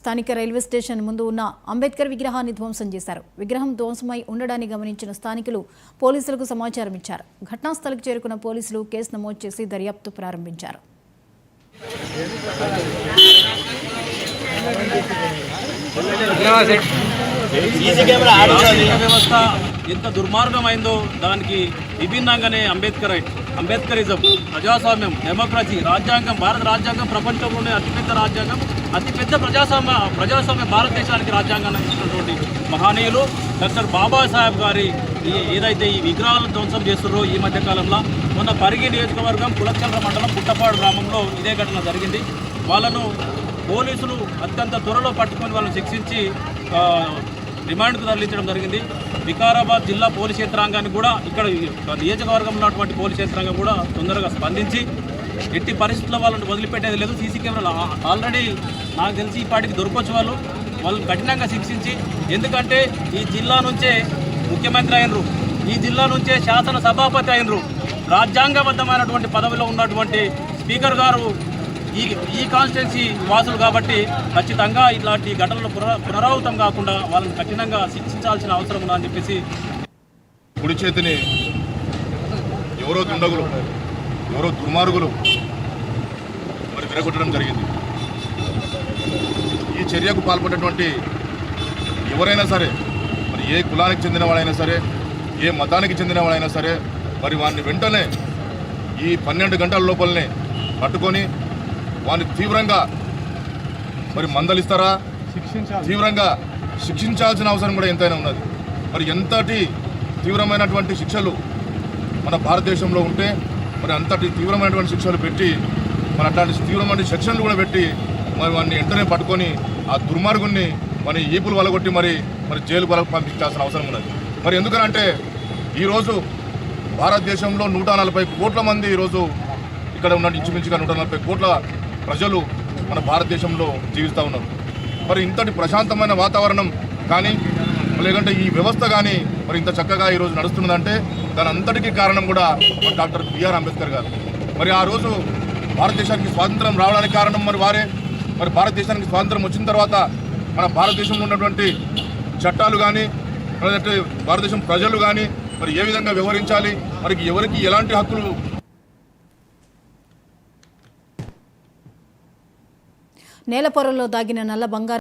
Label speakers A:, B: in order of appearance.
A: స్థానిక railway station ముందు ఉన్న అంబేద్కర్ విగ్రహాన్ని ధ్వంసం చేశారు. విగ్రహం ధ్వంసమై ఉండడాన్ని గమనించిన స్థానికులు పోలీసులకు సమాచారం ఇచ్చారు. ఘటనా స్థలికి చేరుకున్న పోలీసులు కేసు నమోదు చేసి దర్యాప్తు ప్రారంభించారు.
B: వ్యవస్థ ఎంత దుర్మార్గమైందో దానికి విభిన్నంగానే అంబేద్కరిజం, ప్రజాస్వామ్యం, డెమోక్రసీ, రాజ్యాంగం, భారత రాజ్యాంగం ప్రపంచంలోనే అతిపెద్ద రాజ్యాంగం, అతిపెద్ద ప్రజాస్వామ్య భారతదేశానికి రాజ్యాంగాన్ని ఇచ్చినటువంటి మహనీయులు డాక్టర్ బాబాసాహెబ్ గారి ఏదైతే ఈ విగ్రహాలను ధ్వంసం చేస్తున్నారో ఈ మధ్యకాలంలో మొన్న పరిగి నియోజకవర్గం కులచంద్ర మండలం పుట్టపాడు గ్రామంలో ఇదే ఘటన జరిగింది. వాళ్ళను పోలీసులు అత్యంత త్వరలో పట్టుకొని వాళ్ళని శిక్షించి రిమాండ్కు తరలించడం జరిగింది. వికారాబాద్ జిల్లా పోలీస్ యంత్రాంగాన్ని కూడా ఇక్కడ నియోజకవర్గంలో ఉన్నటువంటి పోలీస్ యంత్రాంగం కూడా తొందరగా స్పందించి ఎట్టి పరిస్థితుల్లో వాళ్ళని వదిలిపెట్టేది లేదు. సీసీ కెమెరాలు ఆల్రెడీ నాకు తెలిసి ఈ పాటికి దొరకొచ్చు వాళ్ళని కఠినంగా శిక్షించి, ఎందుకంటే ఈ జిల్లా నుంచే ముఖ్యమంత్రి అయినరు, ఈ జిల్లా నుంచే శాసన సభాపతి అయినరు, రాజ్యాంగబద్ధమైనటువంటి పదవిలో ఉన్నటువంటి స్పీకర్ గారు ఈ కాన్స్టిట్యున్సీ వాసులు కాబట్టి ఖచ్చితంగా ఇలాంటి ఘటనలు పునరావృతం కాకుండా వాళ్ళని కఠినంగా శిక్షించాల్సిన అవసరం ఉందని చెప్పేసి
C: కుడి చేతిని ఎవరో దుండగులు, ఎవరో దుర్మార్గులు మరి విరగొట్టడం జరిగింది. ఈ చర్యకు పాల్పడినటువంటి ఎవరైనా సరే, మరి ఏ కులానికి చెందిన వాడైనా సరే, ఏ మతానికి చెందిన వాడైనా సరే, మరి వారిని వెంటనే ఈ 12 గంటల లోపలనే పట్టుకొని వారిని తీవ్రంగా మరి మందలిస్తారా, తీవ్రంగా శిక్షించాల్సిన అవసరం కూడా ఎంతైనా ఉన్నది. మరి ఎంతటి తీవ్రమైనటువంటి శిక్షలు మన భారతదేశంలో ఉంటే మరి అంతటి తీవ్రమైనటువంటి శిక్షలు పెట్టి మరి అట్లాంటి తీవ్రమైన సెక్షన్లు కూడా పెట్టి మరి వారిని వెంటనే పట్టుకొని ఆ దుర్మార్గుని మరి ఈపులు వలగొట్టి మరి జైలు వరకు పంపించాల్సిన అవసరం ఉన్నది. మరి ఎందుకనంటే ఈరోజు భారతదేశంలో 140 కోట్ల మంది ఈరోజు ఇక్కడ ఉన్న ఇంచుమించుగా 140 కోట్ల ప్రజలు మన భారతదేశంలో జీవిస్తూ ఉన్నారు. మరి ఇంతటి ప్రశాంతమైన వాతావరణం కానీ లేదంటే ఈ వ్యవస్థ కానీ మరి ఇంత చక్కగా ఈరోజు నడుస్తున్నదంటే దాని అంతటికీ కారణం కూడా డాక్టర్ బిఆర్ అంబేద్కర్ గారు. మరి ఆ రోజు భారతదేశానికి స్వాతంత్రం రావడానికి కారణం మరి వారే. మరి భారతదేశానికి స్వాతంత్రం వచ్చిన తర్వాత మన భారతదేశంలో ఉన్నటువంటి చట్టాలు కానీ లేదంటే భారతదేశం ప్రజలు కానీ మరి ఏ విధంగా వ్యవహరించాలి, మరి ఎవరికి ఎలాంటి హక్కులు.
A: నేల పొరల్లో దాగిన నల్ల బంగారం